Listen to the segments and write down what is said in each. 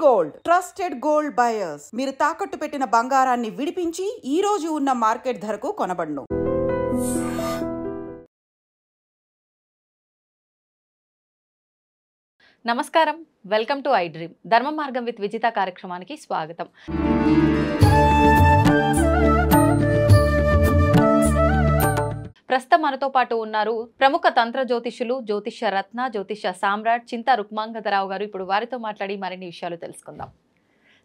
Gold trusted gold buyers. మీరు తాకట్టు పెట్టిన బంగారాన్ని విడిపించి ఈ రోజు ఉన్న మార్కెట్ ధరకు కొనబడును. నమస్కారం, వెల్కమ్ టు ఐ డ్రీమ్. ధర్మ మార్గం విత్ విజిత కార్యక్రమానికి స్వాగతం. ప్రస్తుతం మనతో పాటు ఉన్నారు ప్రముఖ తంత్ర జ్యోతిష్యులు, జ్యోతిష్య రత్న, జ్యోతిష్య సామ్రాట్ చింతా రుక్మాంగదరావు గారు. ఇప్పుడు వారితో మాట్లాడి మరిన్ని విషయాలు తెలుసుకుందాం.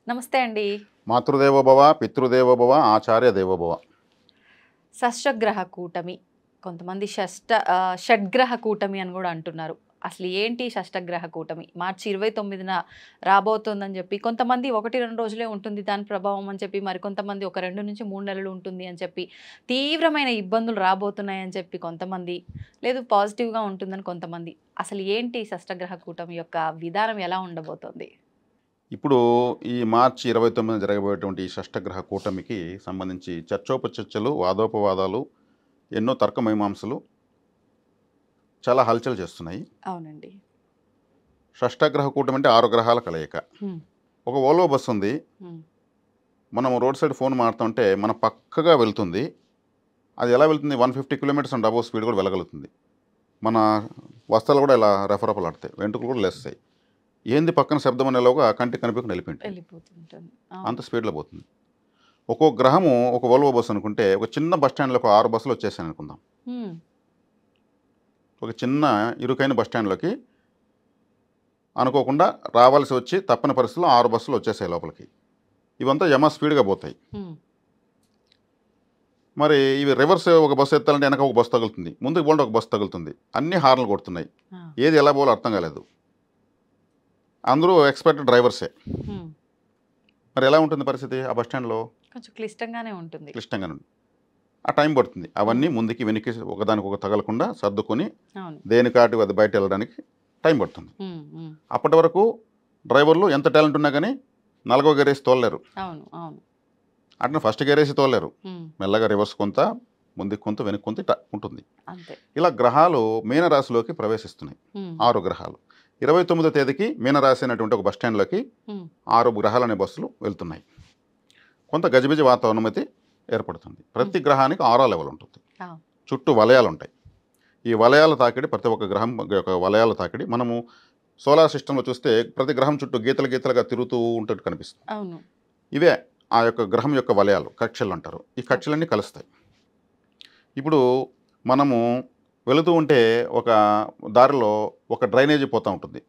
నమస్తే అండి. మాతృదేవోభవ, పితృదేవోభవ, ఆచార్య దేవోభవ. షష్ఠగ్రహ కూటమి, కొంతమంది షడ్గ్రహ కూటమి అని కూడా అంటున్నారు. అసలు ఏంటి షష్ఠగ్రహ కూటమి? మార్చి 29న రాబోతుందని చెప్పి కొంతమంది 1-2 రోజులే ఉంటుంది దాని ప్రభావం అని చెప్పి, మరికొంతమంది 2 నుంచి 3 నెలలు ఉంటుంది అని చెప్పి, తీవ్రమైన ఇబ్బందులు రాబోతున్నాయని చెప్పి కొంతమంది, లేదు పాజిటివ్గా ఉంటుందని కొంతమంది. అసలు ఏంటి షష్ఠగ్రహ కూటమి యొక్క విధానం ఎలా ఉండబోతోంది? ఇప్పుడు ఈ మార్చి 29న జరగబోయేటువంటి ఈ షష్ఠగ్రహ కూటమికి సంబంధించి చర్చోపచర్చలు, వాదోపవాదాలు, ఎన్నో తర్కమీమాంసలు చాలా హల్చల్ చేస్తున్నాయి. అవునండి. షష్ఠగ్రహ కూటమి అంటే 6 గ్రహాల కలయిక. ఒక ఓల్వో బస్సు ఉంది, మనం రోడ్ సైడ్ ఫోన్ మాడుతుంటే మన పక్కగా వెళ్తుంది. అది ఎలా వెళ్తుంది? 150 కిలోమీటర్స్ అండ్ అబోవ్ స్పీడ్ కూడా వెళ్ళగలుగుతుంది. మన వస్త్రాలు కూడా ఇలా రెఫరఫలాడతాయి, వెంట్రుకలు కూడా లేస్తాయి. ఏంది పక్కన శబ్దం అనేలోగా కంటికి కనిపించకుండా వెళ్ళిపోతుంది, అంత స్పీడ్లో పోతుంది. ఒక్కొక్క గ్రహము ఒక ఓల్వో బస్సు అనుకుంటే, ఒక చిన్న బస్ స్టాండ్లో ఒక 6 బస్సులు వచ్చేసాయి అనుకుందాం. ఒక చిన్న ఇరుకైన బస్టాండ్లోకి అనుకోకుండా రావాల్సి వచ్చి తప్పని పరిస్థితుల్లో 6 బస్సులు వచ్చేసాయి లోపలికి. ఇవంతా యమ స్పీడ్గా పోతాయి. మరి ఇవి రివర్స్ ఒక బస్సు ఎత్తాలంటే వెనక ఒక బస్సు తగులుతుంది, ముందుకు పోలంటే ఒక బస్సు తగులుతుంది. అన్ని హార్న్లు కొడుతున్నాయి, ఏది ఎలా పోలో అర్థం కాలేదు. అందరూ ఎక్స్పర్ట్ డ్రైవర్సే. మరి ఎలా ఉంటుంది పరిస్థితి ఆ బస్టాండ్లో? కొంచెం క్లిష్టంగానే ఉంటుంది. ఆ టైం పడుతుంది. అవన్నీ ముందుకి వెనక్కి ఒకదానికి ఒక తగలకుండా సర్దుకొని దేనికాటి అది బయట వెళ్ళడానికి టైం పడుతుంది. అప్పటి వరకు డ్రైవర్లు ఎంత టాలెంట్ ఉన్నా కానీ 4వ గేరేసి తోలలేరు. అట్లా ఫస్ట్ గేరేసి తోలలేరు. మెల్లగా రివర్స్ కొంత, ముందుకు కొంత, వెనక్కి కొంత ఉంటుంది. ఇలా గ్రహాలు మీనరాశిలోకి ప్రవేశిస్తున్నాయి. 6 గ్రహాలు 29వ తేదీకి మీనరాశి అనేటువంటి ఒక బస్టాండ్లోకి 6 గ్రహాలు అనే బస్సులు వెళ్తున్నాయి. కొంత గజిబిజి వాతావరణం అయితే ఏర్పడుతుంది. ప్రతి గ్రహానికి 6 లెవెల్ ఉంటుంది. చుట్టూ వలయాలు ఉంటాయి. ఈ వలయాల తాకిడి, ప్రతి ఒక్క గ్రహం యొక్క వలయాల తాకిడి మనము సోలార్ సిస్టంలో చూస్తే ప్రతి గ్రహం చుట్టూ గీతలుగా తిరుగుతూ ఉంటట్టు కనిపిస్తుంది. ఇవే ఆ యొక్క గ్రహం యొక్క వలయాలు, కక్షలు అంటారు. ఈ కక్షలన్నీ కలుస్తాయి. ఇప్పుడు మనము వెళుతూ ఉంటే ఒక దారిలో ఒక డ్రైనేజీ పోతూ ఉంటుంది.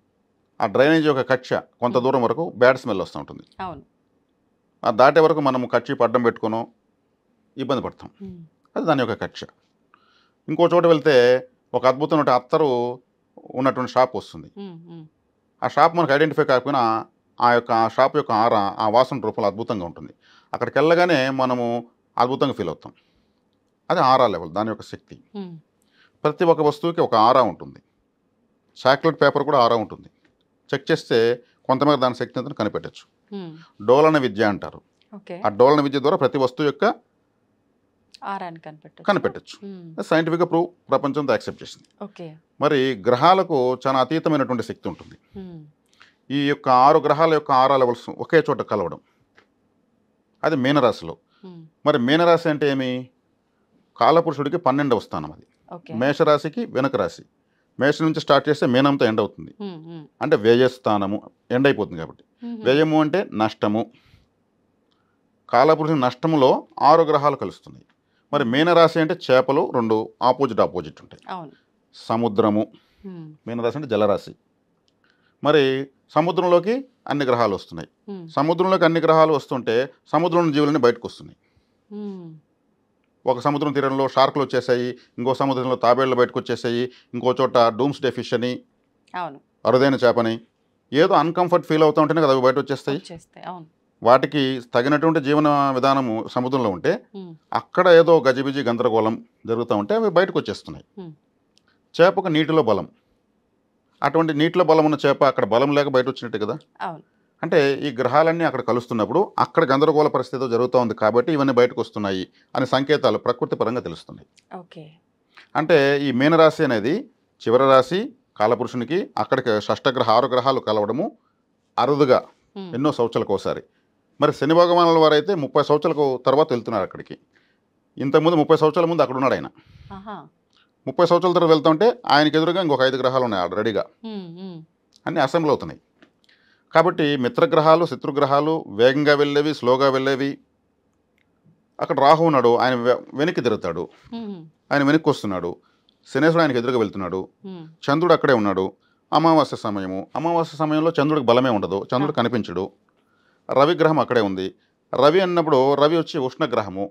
ఆ డ్రైనేజీ యొక్క కక్ష కొంత దూరం వరకు బ్యాడ్ స్మెల్ వస్తూ ఉంటుంది. ఆ దాటే వరకు మనము కక్షి అడ్డం పెట్టుకునో ఇబ్బంది పడతాం. అది దాని యొక్క కక్ష. ఇంకో చోట వెళ్తే ఒక అద్భుతమైన అత్తరు ఉన్నటువంటి షాప్ వస్తుంది. ఆ షాప్ మనకు ఐడెంటిఫై కాకపోయినా ఆ షాప్ యొక్క ఆరా, ఆ వాసన రూపంలో అద్భుతంగా ఉంటుంది. అక్కడికి వెళ్ళగానే మనము అద్భుతంగా ఫీల్ అవుతాం. అది ఆరా లెవెల్, దాని యొక్క శక్తి. ప్రతి ఒక్క వస్తువుకి ఒక ఆరా ఉంటుంది. చాక్లెట్ పేపర్ కూడా ఆరా ఉంటుంది. చెక్ చేస్తే కొంతమేర దాని శక్తి అంతా కనిపెట్టచ్చు. డోలన విద్య అంటారు. ఆ డోలన విద్య ద్వారా ప్రతి వస్తువు యొక్క కనిపెట్టచ్చు. సైంటిఫిక్గా ప్రూవ్ ప్రపంచంతో యాక్సెప్ట్ చేసింది. మరి గ్రహాలకు చాలా అతీతమైనటువంటి శక్తి ఉంటుంది. ఈ యొక్క 6 గ్రహాల యొక్క ఆరా లెవెల్స్ ఒకే చోట కలవడం, అది మీనరాశిలో. మరి మీనరాశి అంటే ఏమి? కాలపురుషుడికి 12వ స్థానం. అది మేషరాశికి వెనుక రాశి. మేషం నుంచి స్టార్ట్ చేస్తే మీనంతో ఎండ్ అవుతుంది. అంటే వ్యయస్థానము, ఎండ్ అయిపోతుంది. కాబట్టి వ్యయము అంటే నష్టము. కాలపురుషుని నష్టములో 6 గ్రహాలు కలుస్తున్నాయి. మరి మీనరాశి అంటే చేపలు, 2 ఆపోజిట్ ఉంటాయి. సముద్రము, మీనరాశి అంటే జలరాశి. మరి సముద్రంలోకి అన్ని గ్రహాలు వస్తున్నాయి. సముద్రంలోకి అన్ని గ్రహాలు వస్తుంటే సముద్రం జీవులని బయటకు వస్తున్నాయి. ఒక సముద్రం తీరంలో షార్కులు వచ్చేసాయి, ఇంకో సముద్రంలో తాబేళ్లు బయటకు వచ్చేసాయి, ఇంకో చోట డూమ్స్డే ఫిష్ అని, అరుదైన చేపని, ఏదో అన్కంఫర్ట్ ఫీల్ అవుతూ ఉంటేనే కదా అవి బయట వచ్చేస్తాయి. వాటికి తగినటువంటి జీవన విధానము సముద్రంలో ఉంటే అక్కడ ఏదో గజిబిజి గందరగోళం జరుగుతూ ఉంటే అవి బయటకు వచ్చేస్తున్నాయి. చేపకు నీటిలో బలం, అటువంటి నీటిలో బలం ఉన్న చేప అక్కడ బలం లేక బయట వచ్చినట్టు కదా. అంటే ఈ గ్రహాలన్నీ అక్కడ కలుస్తున్నప్పుడు అక్కడ గందరగోళ పరిస్థితి జరుగుతూ ఉంది కాబట్టి ఇవన్నీ బయటకు వస్తున్నాయి అనే సంకేతాలు ప్రకృతి పరంగా తెలుస్తున్నాయి. అంటే ఈ మీనరాశి అనేది చివరి రాశి కాలపురుషునికి, అక్కడికి షష్ఠగ్రహ 6 గ్రహాలు కలవడము అరుదుగా ఎన్నో సంవత్సరాలకు ఒకసారి. మరి శని భగవానుల వారు అయితే 30 సంవత్సరాలకు తర్వాత వెళ్తున్నారు అక్కడికి. ఇంతకుముందు 30 సంవత్సరాల ముందు అక్కడ ఉన్నాడు ఆయన. 30 సంవత్సరాల తర్వాత వెళ్తుంటే ఆయనకి ఎదురుగా ఇంకొక 5 గ్రహాలు ఉన్నాయి ఆడ రెడీగా, అన్నీ అసెంబ్లీ అవుతున్నాయి. కాబట్టి మిత్రగ్రహాలు, శత్రుగ్రహాలు, వేగంగా వెళ్ళేవి, స్లోగా వెళ్ళేవి. అక్కడ రాహు ఉన్నాడు, ఆయన వెనక్కి తిరుగుతాడు, ఆయన వెనక్కి వస్తున్నాడు. శనేశ్వరుడు ఆయనకి ఎదురుగా వెళ్తున్నాడు. చంద్రుడు అక్కడే ఉన్నాడు. అమావాస్య సమయంలో చంద్రుడికి బలమే ఉండదు, చంద్రుడు కనిపించడు. రవిగ్రహం అక్కడే ఉంది. రవి అన్నప్పుడు రవి వచ్చి ఉష్ణగ్రహము,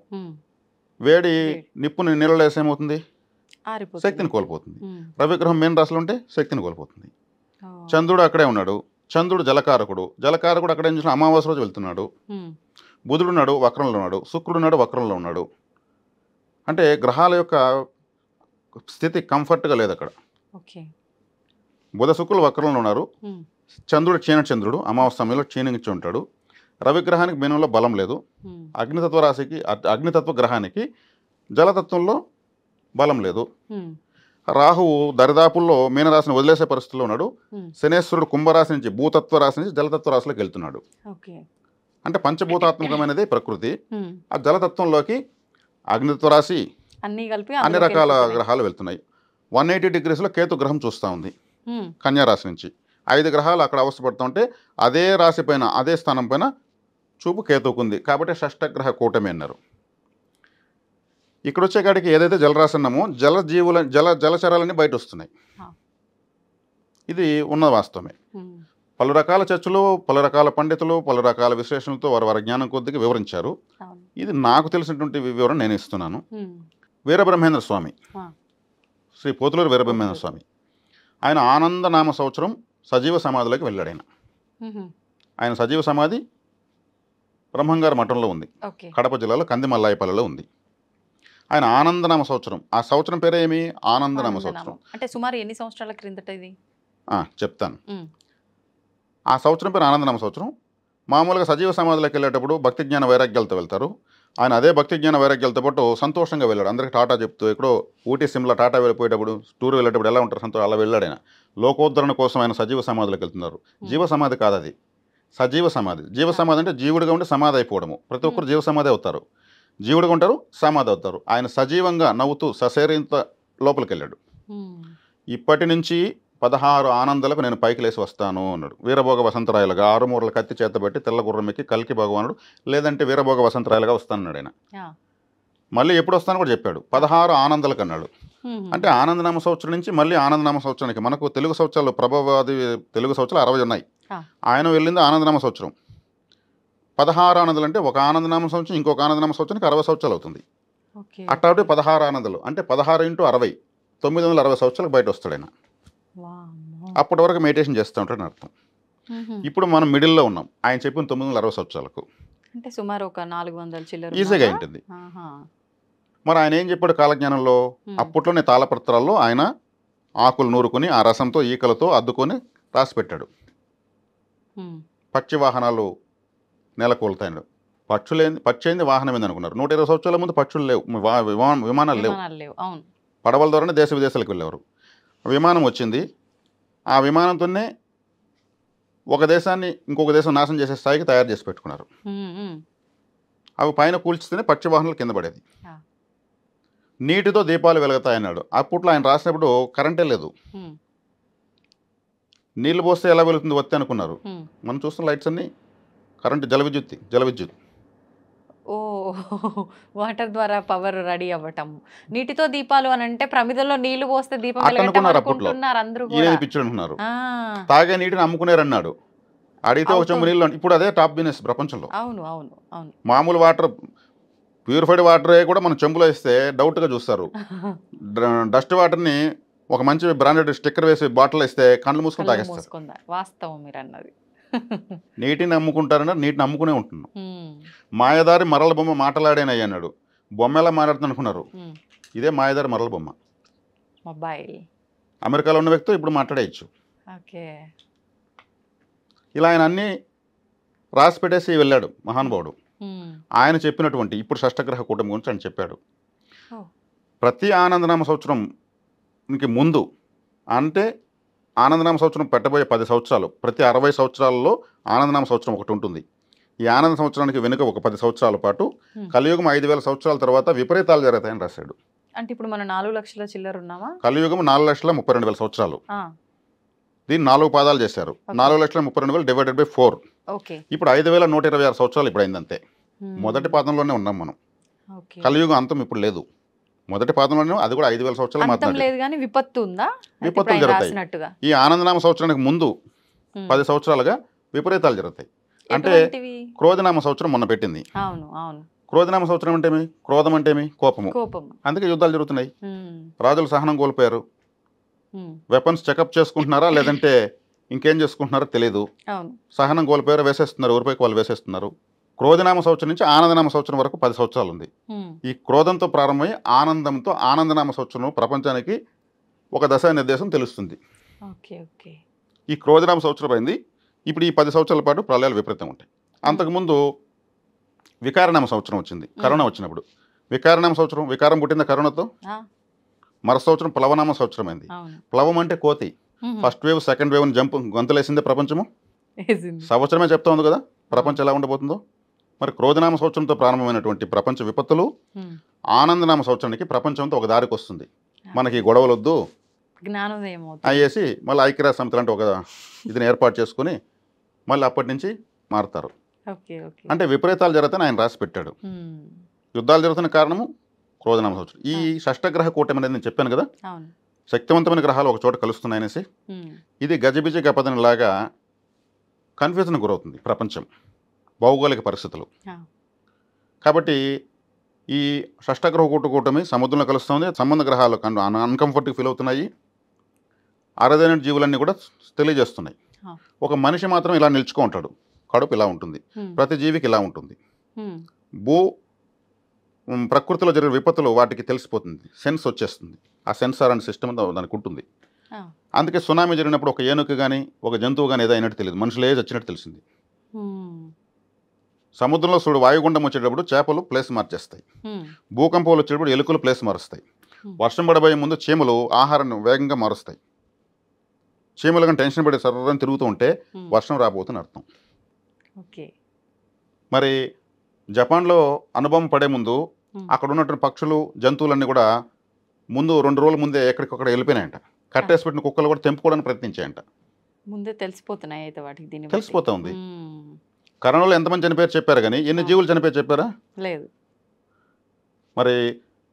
వేడి నిప్పుని నీళ్ళలో వేసి ఏమవుతుంది, శక్తిని కోల్పోతుంది. రవిగ్రహం మెయిన్ రాశిలో ఉంటే శక్తిని కోల్పోతుంది. చంద్రుడు అక్కడే ఉన్నాడు. చంద్రుడు జలకారకుడు అక్కడ ఏం చేసిన అమావాస్య రోజు వెళ్తున్నాడు. బుధుడు ఉన్నాడు, వక్రంలో ఉన్నాడు. శుక్రుడు ఉన్నాడు, వక్రంలో ఉన్నాడు. అంటే గ్రహాల యొక్క స్థితి కంఫర్ట్గా లేదు అక్కడ. బుధ శుక్రులు వక్రంలో ఉన్నారు. చంద్రుడు చంద్రుడు అమావాస్య సమయంలో క్షీణించి ఉంటాడు. రవిగ్రహానికి మీనంలో బలం లేదు. అగ్నితత్వ రాశికి, అగ్నితత్వ గ్రహానికి జలతత్వంలో బలం లేదు. రాహువు దరిదాపుల్లో మీనరాశిని వదిలేసే పరిస్థితిలో ఉన్నాడు. శనేశ్వరుడు కుంభరాశి నుంచి, భూతత్వ రాశి నుంచి జలతత్వ రాశిలోకి వెళ్తున్నాడు. అంటే పంచభూతాత్మకమైనది ప్రకృతి. ఆ జలతత్వంలోకి అగ్నితత్వ రాశి, అన్ని రకాల గ్రహాలు వెళ్తున్నాయి. 180 డిగ్రీస్లో కేతు గ్రహం చూస్తూ ఉంది కన్యా రాశి నుంచి. 5 గ్రహాలు అక్కడ అవస్థపడుతూ ఉంటే అదే రాశి పైన, అదే స్థానం పైన చూపు కేతుకుంది. కాబట్టి షష్టగ్రహ కూటమి అన్నారు. ఇక్కడ వచ్చేకాడికి ఏదైతే జలరాశి అన్నామో జలచరాలన్నీ బయట వస్తున్నాయి. ఇది ఉన్న వాస్తవమే. పలు రకాల చర్చలు, పలు రకాల పండితులు, పలు రకాల విశ్లేషణలతో వారి జ్ఞానం కొద్దిగా వివరించారు. ఇది నాకు తెలిసినటువంటి వివరణ నేను ఇస్తున్నాను. వీరబ్రహ్మేంద్ర స్వామి, శ్రీ పోతులూరు వీరబ్రహ్మేంద్ర స్వామి, ఆయన ఆనందనామ సంవత్సరం సజీవ సమాధిలోకి వెళ్ళాడు. ఆయన సజీవ సమాధి బ్రహ్మంగారి మఠంలో ఉంది, కడప జిల్లాలో కందిమల్లాయపల్లిలో ఉంది. ఆయన ఆనందనామ సంవత్సరం, ఆ సంవత్సరం పేరే ఏమి, ఆనందనామ సంవత్సరం. అంటే సుమారు ఎన్ని సంవత్సరాల క్రిందట ఇది చెప్తాను. ఆ సంవత్సరం పేరు ఆనందనామ సంవత్సరం. మామూలుగా సజీవ సమాధిలోకి వెళ్ళేటప్పుడు భక్తి జ్ఞాన వైరాగ్యాలతో వెళ్తారు. ఆయన అదే భక్తి జ్ఞాన వైరాగ్యాలతో పాటు సంతోషంగా వెళ్ళాడు. అందరికీ టాటా చెప్తూ, ఎక్కడో ఊటీ సిమ్లా టాటా వెళ్ళిపోయేటప్పుడు, టూర్ వెళ్ళేటప్పుడు ఎలా ఉంటారు సంతోషం, అలా వెళ్ళాడు ఆయన. లోకోద్ధరణ కోసం ఆయన సజీవ సమాధిలోకి వెళ్తున్నారు. జీవ సమాధి కాదు అది, సజీవ సమాధి. జీవ సమాధి అంటే జీవుడిగా ఉండి సమాధి అయిపోవడము. ప్రతి ఒక్కరు జీవ సమాధి అవుతారు, జీవుడిగా ఉంటారు, సమాధి అవుతారు. ఆయన సజీవంగా నవ్వుతూ సశరీరంతో లోపలికి వెళ్ళాడు. ఇప్పటి నుంచి 16 ఆనందాలకు నేను పైకి లేసి వస్తాను అన్నాడు. వీరభోగ వసంతరాయలుగా 6 మూరల కత్తి చేతబట్టి తెల్ల గుర్రం ఎక్కి కల్కి భగవానుడు, లేదంటే వీరభోగ వసంతరాయలుగా వస్తానన్నాడు ఆయన. మళ్ళీ ఎప్పుడు వస్తాను కూడా చెప్పాడు. 16 ఆనందాలకు అన్నాడు. అంటే ఆనందనామ సంవత్సరం నుంచి మళ్ళీ ఆనందనామ సంవత్సరానికి, మనకు తెలుగు సంవత్సరాలు ప్రభావాది తెలుగు సంవత్సరాలు 60 ఉన్నాయి. ఆయన వెళ్ళింది ఆనందనామ సంవత్సరం. 16 ఆనందాలు అంటే ఒక ఆనందనామ సంవత్సరం ఇంకొక ఆనందనామ సంవత్సరానికి 60 సంవత్సరాలు అవుతుంది. అట్టాటి 16 ఆనందాలు అంటే 16 × 60 960 సంవత్సరాలకు బయట వస్తాడు ఆయన. అప్పటి వరకు మెడిటేషన్ చేస్తూ ఉంటాడని అర్థం. ఇప్పుడు మనం మిడిల్లో ఉన్నాం. ఆయన చెప్పిన 960 సంవత్సరాలకు అంటే సుమారు ఒక 400 చిల్లర ఈజీగా ఉంటుంది. మరి ఆయన ఏం చెప్పాడు కాలజ్ఞానంలో? అప్పట్లోనే తాళపత్రాల్లో ఆయన ఆకులు నూరుకొని ఆ రసంతో ఈకలతో అద్దుకొని రాసి పెట్టాడు. పక్షి వాహనాలు నెలకొల్తాడు. పక్షి అయింది వాహనం ఏంది అనుకున్నారు. 120 సంవత్సరాల ముందు పక్షులు లేవు, విమానాలు లేవు. పడవల ద్వారానే దేశ విదేశాలకు వెళ్ళేవారు. విమానం వచ్చింది. ఆ విమానంతోనే ఒక దేశాన్ని ఇంకొక దేశం నాశనం చేసే స్థాయికి తయారు చేసి పెట్టుకున్నారు. అవి పైన కూల్చితేనే పక్షి వాహనాలు కింద పడేది. నీటితో దీపాలు వెలుగుతాయన్నాడు. అప్పట్లో ఆయన రాసినప్పుడు కరెంటే లేదు. నీళ్లు పోస్తే ఎలా వెలుగుతుంది వత్తి అనుకున్నారు. మనం చూస్తున్న లైట్స్ అన్నీ కరెంటు, జల విద్యుత్. ఓ, వాటర్ ద్వారా పవర్ రెడీ అవ్వటం. నీటితో దీపాలు అని అంటే ప్రమిదలో నీళ్లు పోస్తే దీపం అనుకుంటున్నారు అందరూ. పిచ్చుడు అంటున్నారు. తాగే నీటిని అమ్ముకునేరన్నాడు. అడిగితే ఒక చెంబు నీళ్ళు. ఇప్పుడు అదే టాప్ బిజినెస్ ప్రపంచంలో. అవును అవును అవును. మామూలు వాటర్, ప్యూరిఫైడ్ వాటరే కూడా మనం చెంబులో ఇస్తే డౌట్గా చూస్తారు. డస్ట్ వాటర్ని ఒక మంచి బ్రాండెడ్ స్టిక్కర్ వేసి బాటిల్ ఇస్తే కళ్ళు మూసుకొని తాగేస్తారు. వాస్తవం మీరు అన్నది. నీటిని అమ్ముకుంటారన్నారు. నీటిని అమ్ముకునే ఉంటున్నాం. మాయదారి మరల బొమ్మ మాటలాడేనయ్య అన్నాడు. బొమ్మ ఎలా మాట్లాడుతుంది అనుకున్నారు. ఇదే మాయదారి మరల బొమ్మ. మొబైల్ అమెరికాలో ఉన్న వ్యక్తి ఇప్పుడు మాట్లాడేయచ్చు. ఇలా ఆయన అన్నీ రాసి పెట్టేసి వెళ్ళాడు మహానుభావుడు. ఆయన చెప్పినటువంటి ఇప్పుడు షష్టగ్రహ కూటమి గురించి ఆయన చెప్పాడు. ప్రతి ఆనందనామ సంవత్సరంకి ముందు అంటే ఆనందనామ సంవత్సరం పెట్టబోయే 10 సంవత్సరాలు, ప్రతి 60 సంవత్సరాలలో ఆనందనామ సంవత్సరం ఒకటి ఉంటుంది. ఈ ఆనంద సంవత్సరానికి వెనుక ఒక 10 సంవత్సరాల పాటు కలియుగం 5000 సంవత్సరాల తర్వాత విపరీతాలు జరుగుతాయని రాశాడు. అంటే ఇప్పుడు మనం 4 లక్షల చిల్లర ఉన్నామా? కలియుగం 4,32,000 సంవత్సరాలు. దీన్ని 4 పాదాలు చేశారు. 4,32,000 డివైడెడ్ బై 4. ఇప్పుడు 5,126 సంవత్సరాలు ఇప్పుడు అయిందంతే. మొదటి పాదంలోనే ఉన్నాం మనం. కలియుగం అంతం ఇప్పుడు లేదు. మొదటి పాదంలోనే, అది కూడా 5,000 సంవత్సరాలు మాత్రమే. విపత్తులు జరుగుతాయి. ఈ ఆనందనామ సంవత్సరానికి ముందు 10 సంవత్సరాలుగా విపరీతాలు జరుగుతాయి. అంటే క్రోధనామ సంవత్సరం మొన్న పెట్టింది. క్రోధనామ సంవత్సరం అంటే క్రోధం అంటే కోపము. అందుకే యుద్ధాలు జరుగుతున్నాయి. రాజులు సహనం కోల్పోయారు. వెపన్స్ చెకప్ చేసుకుంటున్నారా లేదంటే ఇంకేం చేసుకుంటున్నారో తెలియదు. సహనం కోల్పోయారు, వేసేస్తున్నారు, ఊరిపైకి వాళ్ళు వేసేస్తున్నారు. క్రోధనామ సంవత్సరం నుంచి ఆనందనామ సంవత్సరం వరకు 10 సంవత్సరాలు ఉంది. ఈ క్రోధంతో ప్రారంభమై ఆనందంతో ఆనందనామ సంవత్సరం ప్రపంచానికి ఒక దశ నిర్దేశం తెలుస్తుంది. ఈ క్రోధనామ సంవత్సరం అయింది. ఇప్పుడు ఈ 10 సంవత్సరాల పాటు ప్రళయాలు విపరీతంగా ఉంటాయి. అంతకుముందు వికారనామ సంవత్సరం వచ్చింది, కరోనా వచ్చినప్పుడు. వికారనామ సంవత్సరం, వికారం పుట్టింది కరోనాతో. మరో సంవత్సరం ప్లవనామ సంవత్సరం అయింది. ప్లవం అంటే కోతి. First wave, second wave jump గొంతులేసిందే ప్రపంచము. సంవత్సరమే చెప్తా ఉంది కదా ప్రపంచం ఎలా ఉండబోతుందో. మరి క్రోధనామ సంవత్సరంతో ప్రారంభమైనటువంటి ప్రపంచ విపత్తులు ఆనందనామ సంవత్సరానికి ప్రపంచంతో ఒక దారికి వస్తుంది. మనకి గొడవలు వద్దు అయ్యేసి మళ్ళీ ఐక్యరాజ్య సమితి లాంటి ఒక ఇదిని ఏర్పాటు చేసుకుని మళ్ళీ అప్పటి నుంచి మారుతారు. అంటే విపరీతాలు జరుగుతాయని ఆయన రాసి పెట్టాడు. యుద్ధాలు జరుగుతున్న కారణము క్రోధనామ సంవత్సరం. ఈ షష్టగ్రహ కూటమి అనేది నేను చెప్పాను కదా, శక్తివంతమైన గ్రహాలు ఒక చోట కలుస్తున్నాయనేసి. ఇది గజిబిజి గపదని లాగా కన్ఫ్యూజన్ గురవుతుంది ప్రపంచం, భౌగోళిక పరిస్థితులు. కాబట్టి ఈ షష్టగ్రహ కూటమి సముద్రంలో కలుస్తుంది. సంబంధ గ్రహాలు అన్కంఫర్ట్గా ఫీల్ అవుతున్నాయి. అరుదైన జీవులన్నీ కూడా తెలియజేస్తున్నాయి. ఒక మనిషి మాత్రం ఇలా నిల్చుకో ఉంటాడు. కడుపు ఇలా ఉంటుంది, ప్రతి జీవికి ఇలా ఉంటుంది. ప్రకృతిలో జరిగే విపత్తులు వాటికి తెలిసిపోతుంది, సెన్స్ వచ్చేస్తుంది. ఆ సెన్సార్ అనే సిస్టమ్ దానికి ఉంటుంది. అందుకే సునామీ జరిగినప్పుడు ఒక ఏనుగు కానీ ఒక జంతువు కానీ ఏదో అయినట్టు తెలియదు, మనుషులే వచ్చినట్టు తెలిసింది. సముద్రంలో చూడు, వాయుగుండం వచ్చేటప్పుడు చేపలు ప్లేస్ మార్చేస్తాయి. భూకంపాలు వచ్చేటప్పుడు ఎలుకలు ప్లేస్ మారుస్తాయి. వర్షం పడబోయే ముందు చీమలు ఆహారాన్ని వేగంగా మారుస్తాయి. చీమలు కానీ టెన్షన్ పడి సర్రని తిరుగుతూ ఉంటే వర్షం రాబోతుంది అర్థం. మరి జపాన్లో అనుభవం పడే ముందు అక్కడ ఉన్నటువంటి పక్షులు, జంతువులన్నీ కూడా ముందు 2 రోజుల ముందే ఎక్కడికక్కడ వెళ్ళిపోయినాయంట. కట్టేసి పెట్టిన కుక్కలు కూడా తెంపుకోవడానికి ప్రయత్నించాయంట. ముందే తెలిసిపోతున్నాయి అయితే వాటికి, దీని తెలిసిపోతా ఉంది. కరోనాలో ఎంతమంది చనిపోయారు చెప్పారు కానీ ఎన్ని జీవులు చనిపోయారు చెప్పారా? లేదు. మరి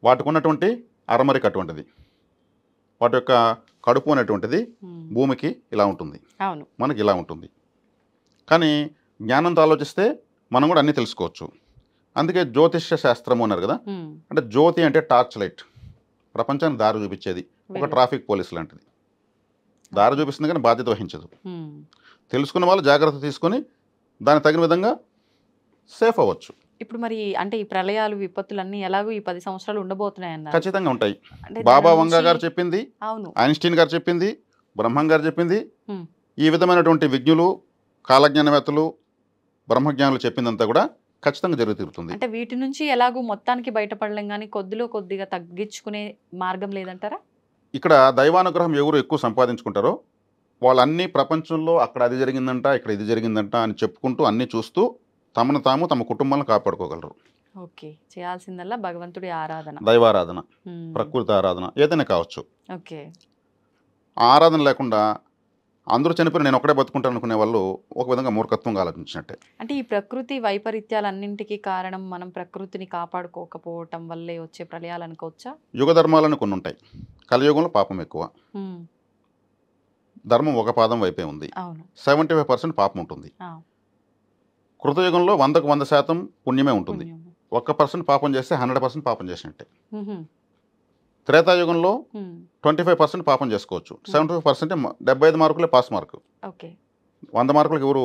వాటికి ఉన్నటువంటి అరమరిక అటువంటిది, వాటి యొక్క కడుపు అనేటువంటిది భూమికి ఇలా ఉంటుంది, మనకి ఇలా ఉంటుంది. కానీ జ్ఞానంతో ఆలోచిస్తే మనం కూడా అన్నీ తెలుసుకోవచ్చు. అందుకే జ్యోతిష్య శాస్త్రము అన్నారు కదా. అంటే జ్యోతి అంటే టార్చ్ లైట్, ప్రపంచానికి దారి చూపించేది. ఒక ట్రాఫిక్ పోలీస్ లాంటిది, దారి చూపిస్తుంది కానీ బాధ్యత వహించదు. తెలుసుకున్న వాళ్ళు జాగ్రత్త తీసుకొని దానికి తగిన విధంగా సేఫ్ అవ్వచ్చు. ఇప్పుడు మరి అంటే ఈ ప్రళయాలు, విపత్తులు అన్నీ ఎలాగో ఈ 10 సంవత్సరాలు ఉండబోతున్నాయి అన్నారు. ఖచ్చితంగా ఉంటాయి. బాబా వంగా గారు చెప్పింది, ఐన్స్టీన్ గారు చెప్పింది, బ్రహ్మం గారు చెప్పింది, ఈ విధమైనటువంటి విజ్ఞులు, కాలజ్ఞానవేత్తలు, బ్రహ్మజ్ఞానులు చెప్పిందంతా కూడా ఖచ్చితంగా జరుగుతుంది. అంటే వీటి నుంచి ఎలాగో మొత్తానికి బయటపడలేం కానీ కొద్దిగా తగ్గించుకునే మార్గం లేదంటారా? ఇక్కడ దైవానుగ్రహం ఎవరు ఎక్కువ సంపాదించుకుంటారో వాళ్ళన్నీ ప్రపంచంలో అక్కడ అది జరిగిందంట, ఇక్కడ ఇది జరిగిందంట అని చెప్పుకుంటూ అన్నీ చూస్తూ తమను తాము తమ కుటుంబాలను కాపాడుకోగలరు. చేయాల్సిందల్లా భగవంతుడి ఆరాధన, దైవారాధన, ప్రకృతి ఆరాధన ఏదైనా కావచ్చు. ఆరాధన లేకుండా అందరూ చనిపోయి నేను ఒకటే బతుకుంటాను అనుకునే వాళ్ళు ఒక విధంగా మూర్ఖత్వంగా ఆలోచించినట్టే. అంటే ఈ ప్రకృతి వైపరీత్యాలన్నింటికీ కారణం మనం ప్రకృతిని కాపాడుకోకపోవటం వల్లే వచ్చే ప్రళయాలు అనుకోవచ్చా? యుగ ధర్మాలను కొన్ని ఉంటాయి. కలియుగంలో పాపం ఎక్కువ, ధర్మం ఒక పాదం వైపే ఉంది. 75% పాపం ఉంటుంది. కృతయుగంలో 100కు 100% పుణ్యమే ఉంటుంది. 1% పాపం చేస్తే 100% పాపం చేసినట్టే. త్రేతాయుగంలో 25% పాపం చేసుకోవచ్చు, 75% 75 మార్కులే పాస్ మార్కు. 100 మార్కులకి ఎవరు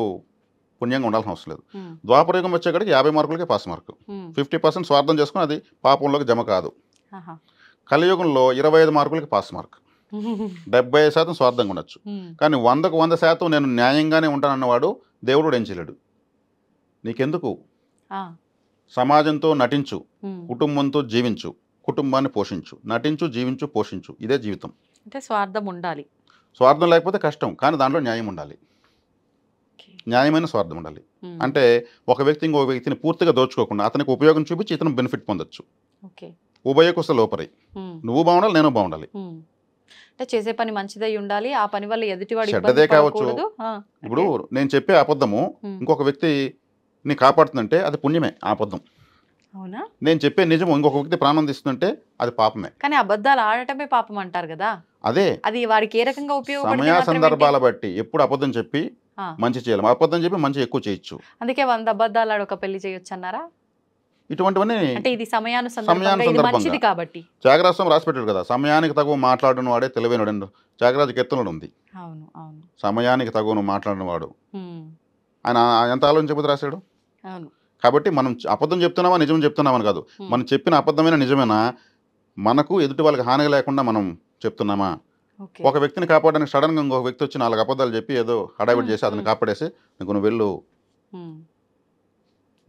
పుణ్యంగా ఉండాల్సిన అవసరం లేదు. ద్వాపరయుగం వచ్చేకాడికి 50 మార్కులకే పాస్ మార్కు. 50% స్వార్థం చేసుకుని అది పాపంలోకి జమ కాదు. కలియుగంలో 25 మార్కులకి పాస్ మార్క్, 75% స్వార్థంగా ఉండొచ్చు. కానీ 100కు 100% నేను న్యాయంగానే ఉంటానన్నవాడు దేవుడు ఏం చేయలేడు. నీకెందుకు? సమాజంతో నటించు, కుటుంబంతో జీవించు, కుటుంబాన్ని పోషించు, నటించు, జీవించు, పోషించు, ఇదే జీవితం. అంటే స్వార్థం ఉండాలి. స్వార్థం లేకపోతే కష్టం, కానీ దాంట్లో న్యాయం ఉండాలి, న్యాయమైన స్వార్థం ఉండాలి. అంటే ఒక వ్యక్తి ఇంకో వ్యక్తిని పూర్తిగా దోచుకోకుండా అతనికి ఉపయోగం చూపించి ఇతను బెనిఫిట్ పొందొచ్చు. ఉభయకుశ లోపరి, నువ్వు బాగుండాలి, నేను బాగుండాలి. అంటే చేసే పని మంచిదై ఉండాలి, ఆ పని వల్ల ఎదుటివాడు చెడ్డదే కావచ్చు. ఇప్పుడు నేను చెప్పే అబద్ధము ఇంకొక వ్యక్తి ని కాపాడుతుందంటే అది పుణ్యమే ఆ అబద్ధం. అవునా? నేను చెప్పే నిజం ఇంకొక వ్యక్తి ప్రాణం తీస్తుందంటే అది పాపమే. కానీ అబద్ధాలు ఆడటమే పాపం అంటారు కదా. అదే అది వాడికి ఏ రకంగా ఉపయోగపడుతుంది? సమయ సందర్భాల బట్టి ఎప్పుడు అబద్ధం చెప్పి మంచి చేయాలి, అబద్ధం చెప్పి మంచి ఎక్కువ చేయొచ్చు. అందుకే 100 అబద్ధాలు ఆడ ఒక పెళ్లి చేయొచ్చు అన్నారా? ఇటువంటివన్నీ అంటే ఇది సమయానుసందర్భంగా కాబట్టి త్యాగరాజస్వామి రాసి పెట్టాడు కదా, సమయానికి తగు మాట్లాడిన వాడే తెలివైనడు. త్యాగరాజ కీర్తనలు ఉంది, అవును అవును, సమయానికి తగును మాట్లాడిన వాడు. ఆయన ఎంత ఆలోచించకపోతే రాశాడు. అవును. కాబట్టి మనం అబద్ధం చెప్తున్నామా నిజం చెప్తున్నామని కాదు, మనం చెప్పిన అబద్ధమైన నిజమేనా, మనకు ఎదుటి వాళ్ళకి హాని లేకుండా మనం చెప్తున్నామా. ఒక వ్యక్తిని కాపాడడానికి సడన్గా ఇంకొక వ్యక్తి వచ్చి 4 అబద్ధాలు చెప్పి ఏదో హడావిడి చేసి అతను కాపాడేసి నువ్వు వెళ్ళు,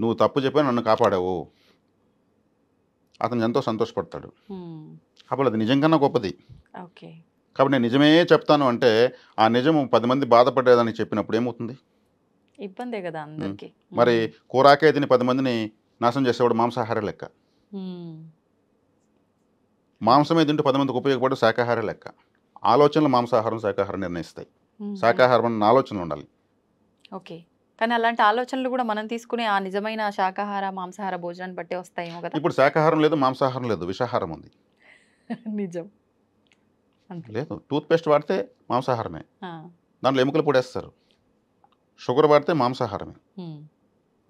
నువ్వు తప్పు చెప్పి నన్ను కాపాడావు, అతను ఎంతో సంతోషపడతాడు. అప్పుడు అది నిజం కన్నా గొప్పది. కాబట్టి నేను నిజమే చెప్తాను అంటే ఆ నిజము 10 మంది బాధపడేదానికి చెప్పినప్పుడు ఏమవుతుంది? ఇబ్బందే కదా అందరికి. మరి కూరాకే తిని 10 మందిని నాశనం చేసేవాడు మాంసాహార లెక్క, మాంసమే తింటూ 10 మందికి ఉపయోగపడు శాకాహార లెక్క. ఆలోచనలు మాంసాహారం శాకాహారం నిర్ణయిస్తాయి, శాకాహారం అన్న ఆలోచన ఉండాలి. ఓకే, కానీ అలాంటి ఆలోచనలు కూడా మనం తీసుకునే ఆ నిజమైన శాకాహార మాంసాహార భోజనాన్ని బట్టే వస్తాయేమో కదా. ఇప్పుడు శాకాహారం లేదు, మాంసాహారం లేదు, విషాహారం ఉంది. నిజం లేదు, టూత్ పేస్ట్ వాడితే మాంసాహారమే, దాంట్లో ఎముకలు పొడేస్తారు. షుగర్ వాడితే మాంసాహారమే,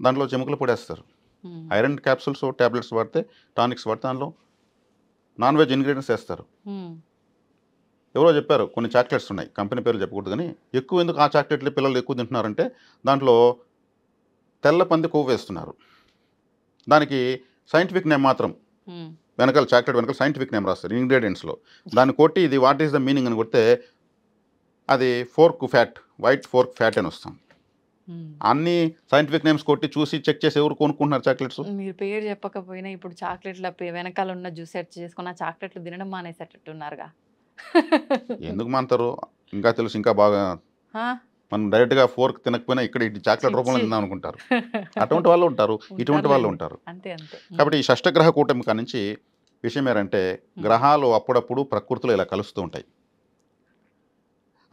దాంట్లో ఎముకలు పొడేస్తారు. ఐరన్ క్యాప్సూల్స్ ట్యాబ్లెట్స్ వాడితే, టానిక్స్ వాడితే దాంట్లో నాన్ వెజ్ ఇంగ్రీడియంట్స్ వేస్తారు. ఎవరో చెప్పారు కొన్ని చాక్లెట్స్ ఉన్నాయి, కంపెనీ పేరు చెప్పకూడదు, కానీ ఎక్కువ ఎందుకు ఆ చాక్లెట్లు పిల్లలు ఎక్కువ తింటున్నారంటే దాంట్లో తెల్ల పంది కొవ్వు వేస్తున్నారు. దానికి సైంటిఫిక్ నేమ్ మాత్రం వెనకాల, చాక్లెట్ వెనకాల సైంటిఫిక్ నేమ్ రాస్తారు ఇంగ్రీడియంట్స్లో. దాన్ని కొట్టి ఇది వాట్ ఈస్ ద మీనింగ్ అని కొడితే అది fork fat, white fork fat అని వస్తాం. అన్ని సైంటిఫిక్ నేమ్స్ కొట్టి చూసి చెక్ చేసి ఎవరు కొనుక్కుంటున్నారు చాక్లెట్స్? మీరు పేరు చెప్పకపోయినా ఇప్పుడు చాక్లెట్ల వెనకాల ఉన్న జ్యూస్ సెట్ చేసుకున్న చాక్లెట్లు తినడం మానేసేటట్టున్నారుగా. ఎందుకు మాంటారు? ఇంకా తెలుసు, ఇంకా బాగా మనం డైరెక్ట్గా ఫోర్క్ తినకపోయినా ఇక్కడ ఇటు చాక్లెట్ రూపంలో తిందాం అనుకుంటారు. అటువంటి వాళ్ళు ఉంటారు, ఇటువంటి వాళ్ళు ఉంటారు. అంతే అంతే. కాబట్టి ఈ షష్టగ్రహ కూటమి కానించి విషయం ఏంటంటే గ్రహాలు అప్పుడప్పుడు ప్రకృతిలో ఇలా కలుస్తూ ఉంటాయి.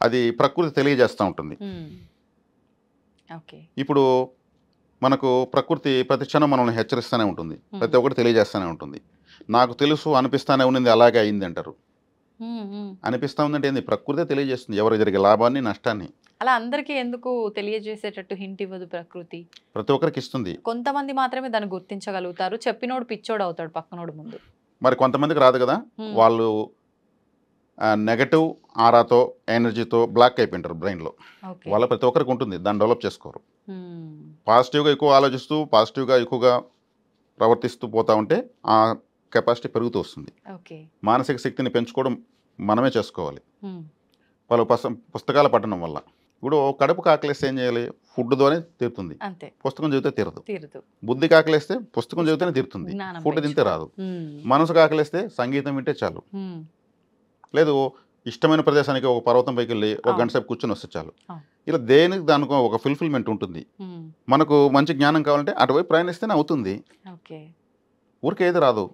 అది ప్రకృతి తెలియజేస్తూ ఉంటుంది. ఇప్పుడు మనకు ప్రకృతి ప్రతి క్షణం మనల్ని హెచ్చరిస్తూనే ఉంటుంది, ప్రతి ఒక్కటి తెలియజేస్తూనే ఉంటుంది. నాకు తెలుసు అనిపిస్తానే ఉన్నది అలాగే అయింది అంటారు. అనిపిస్తూ ఉందంటే ఏంది? ప్రకృతే తెలియజేస్తుంది ఎవరికి జరిగే లాభాన్ని నష్టాన్ని. అలా అందరికీ ఎందుకు తెలియజేసేటట్టు హింట్ ఇవ్వదు ప్రకృతి? ప్రతి ఒక్కరికి ఇస్తుంది. కొంతమంది మాత్రమే దాన్ని గుర్తించగలుగుతారు, చెప్పినోడు పిచ్చోడు అవుతాడు పక్కనోడు ముందు. మరి కొంతమందికి రాదు కదా, వాళ్ళు నెగటివ్ ఆరాతో ఎనర్జీతో బ్లాక్ అయిపోయింటారు బ్రెయిన్లో. వాళ్ళ ప్రతి ఒక్కరికి ఉంటుంది, దాన్ని డెవలప్ చేసుకోరు. పాజిటివ్గా ఎక్కువ ఆలోచిస్తూ పాజిటివ్గా ఎక్కువగా ప్రవర్తిస్తూ పోతూ ఉంటే ఆ కెపాసిటీ పెరుగుతూ వస్తుంది. మానసిక శక్తిని పెంచుకోవడం మనమే చేసుకోవాలి. వాళ్ళు పుస్తకాల పఠనం వల్ల ఇప్పుడు కడుపుకి ఆకలిస్తే ఏం చేయాలి? ఫుడ్ ద్వారా తీరుతుంది, పుస్తకం చదివితే తీరదు. బుద్ధికి ఆకలిస్తే పుస్తకం చదివితేనే తీరుతుంది, ఫుడ్ తింటే రాదు. మనసుకు ఆకలిస్తే సంగీతం వింటే చాలు. లేదు ఇష్టమైన ప్రదేశానికి ఒక పర్వతం పైకి వెళ్ళి 1 గంట సేపు కూర్చొని వస్తే చాలు. ఇలా దేనికి దానికి ఒక ఫుల్ఫిల్మెంట్ ఉంటుంది. మనకు మంచి జ్ఞానం కావాలంటే అటువైపు ప్రయాణిస్తేనే అవుతుంది. ఊరికే ఏది రాదు,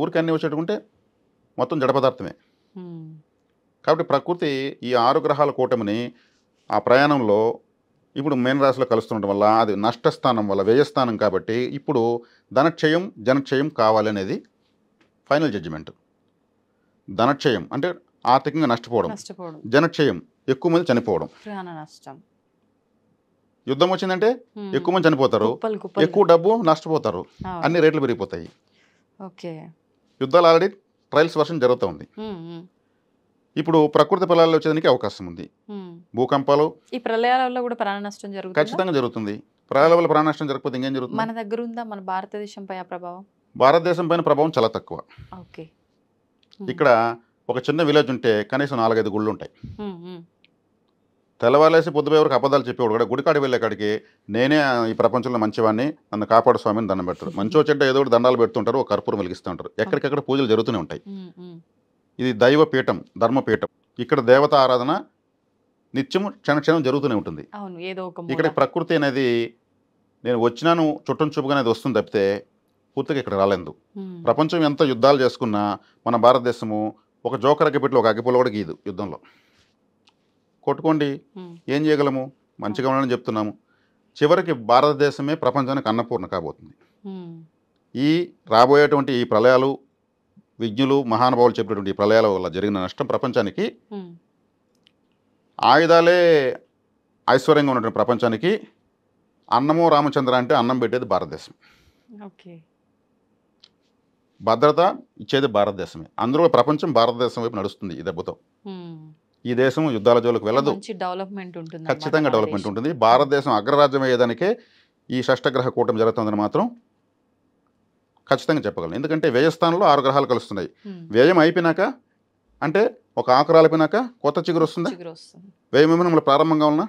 ఊరికి అన్నీ వచ్చేటుకుంటే మొత్తం జడ పదార్థమే. కాబట్టి ప్రకృతి ఈ 6 గ్రహాల కూటమిని ఆ ప్రయాణంలో ఇప్పుడు మీనరాశిలో కలుస్తుండటం వల్ల అది నష్టస్థానం వల్ల వ్యయస్థానం కాబట్టి ఇప్పుడు ధనక్షయం జనక్షయం కావాలనేది ఫైనల్ జడ్జిమెంట్. ధనక్షయం అంటే ఆర్థికంగా నష్టపోవడం, జనక్షయం ఎక్కువ మంది చనిపోవడం. యుద్ధం వచ్చిందంటే ఎక్కువ మంది చనిపోతారు, ఎక్కువ డబ్బు నష్టపోతారు, అన్ని రేట్లు పెరిగిపోతాయి. యుద్ధాలు ఆల్రెడీ ట్రయల్స్ వర్షన్ జరుగుతూ ఉంది. ఇప్పుడు ప్రకృతి ప్రళయాలు వచ్చేదానికి అవకాశం ఉంది. భూకంపాలు, ఈ ప్రళయాల కూడా ప్రాణ నష్టం జరుగుతుంది, ఖచ్చితంగా జరుగుతుంది. ప్రళయాల వల్ల ప్రాణ నష్టం జరగకపోతే ఇంకేం జరుగుతుంది? మన దగ్గర ఉందా మన భారతదేశంపై ఆ ప్రభావం? భారతదేశం పైన ప్రభావం చాలా తక్కువ. ఇక్కడ ఒక చిన్న విలేజ్ ఉంటే కనీసం 4-5 గుళ్ళు ఉంటాయి. తెల్లవారేసి పొద్దుపోయే వరకు అబద్ధాలు చెప్పేవాడు కూడా గుడికాడికి వెళ్ళే కాడికి నేనే ఈ ప్రపంచంలో మంచివాడిని, నన్ను కాపాడు స్వామిని దండం పెడతారు. మంచో చెడ్డ ఏదో ఒకటి దండాలు పెడుతుంటారు, ఒక కర్పూరం వెలిగిస్తూ ఉంటారు. ఎక్కడికెక్కడ పూజలు జరుగుతూనే ఉంటాయి. ఇది దైవ పీఠం, ధర్మపీఠం. ఇక్కడ దేవత ఆరాధన నిత్యం క్షణక్షణం జరుగుతూనే ఉంటుంది. అవును, ఏదో ఒక ఇక్కడ మూల. ప్రకృతి అనేది నేను వచ్చినాను చుట్టం చూపుగా అనేది వస్తుంది తప్పితే పూర్తిగా ఇక్కడ రాలేదు. ఉమ్, ప్రపంచం ఎంత యుద్ధాలు చేసుకున్నా మన భారతదేశము ఒక జోకర్ అగ్గిపెట్టెలో ఒక అగ్గిపుల్ల కూడా గీదు. యుద్ధంలో కొట్టుకోండి, ఉమ్, ఏం చేయగలము, మంచిగా ఉండాలని చెప్తున్నాము. చివరికి భారతదేశమే ప్రపంచానికి అన్నపూర్ణ కాబోతుంది. ఉమ్, ఈ రాబోయేటువంటి ఈ ప్రళయాలు, విజ్ఞులు మహానుభావులు చెప్పినటువంటి ఈ ప్రళయాల వల్ల జరిగిన నష్టం ప్రపంచానికి, ఉమ్, ఆయుధాలే ఐశ్వర్యంగా ఉన్నటువంటి ప్రపంచానికి అన్నమో రామచంద్ర అంటే అన్నం పెట్టేది భారతదేశం, ఓకే. భద్రత ఇచ్చేది భారతదేశమే. అందులో ప్రపంచం భారతదేశం వైపు నడుస్తుంది. ఈ దెబ్బతో ఉమ్, ఈ దేశం యుద్ధాల జోలికి వెళ్ళదు. మంచి డెవలప్మెంట్ ఉంటుంది ఖచ్చితంగా అన్నమాట డెవలప్మెంట్ భారతదేశం. ఉంటుంది. భారతదేశం అగ్రరాజ్యం అయ్యేదానికే ఈ షష్టగ్రహ కూటమి జరుగుతుందని మాత్రం ఖచ్చితంగా చెప్పగలను. ఎందుకంటే వ్యయస్థానంలో 6 గ్రహాలు కలుస్తున్నాయి. ఉమ్, వ్యయం అయిపోయినాక అంటే ఒక ఆకు రాలిపోయినాక కొత్త చిగురు వస్తుందా? చిగురు వస్తుంది. వ్యయం ఏమైనా మన ప్రారంభంగా ఉన్నా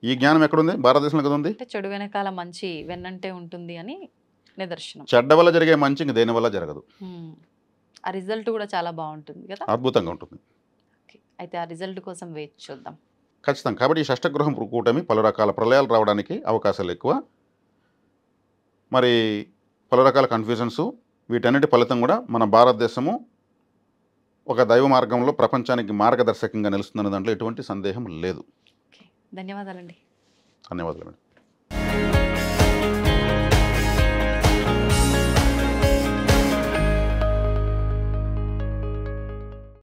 ఈ జ్ఞానం ఎక్కడుంది? భారతదేశంలో కదా ఉంది. అంటే చెడు వెనకాల మంచి వెన్నంటే ఉంటుంది అని నిదర్శనం. చెడ్డ వల్ల జరిగే మంచి ఇంక దేని వల్ల జరగదు. ఉమ్, ఆ రిజల్ట్ కూడా చాలా బాగుంటుంది కదా. అద్భుతంగా ఉంటుంది ఓకే, అయితే ఆ రిజల్ట్ కోసం వేచి చూద్దాం. ఖచ్చితంగా. కాబట్టి ఈ షష్టగృహం కూటమి పలు రకాల ప్రళయాలు రావడానికి అవకాశాలు ఎక్కువ. మరి పలు రకాల కన్ఫ్యూజన్స్, వీటన్నిటి ఫలితం కూడా మన భారతదేశము ఒక దైవ మార్గంలో ప్రపంచానికి మార్గదర్శకంగా నిలుస్తుందనే దాంట్లో ఎటువంటి సందేహం లేదు. ఓకే, ధన్యవాదాలండి. ధన్యవాదాలు మేడం.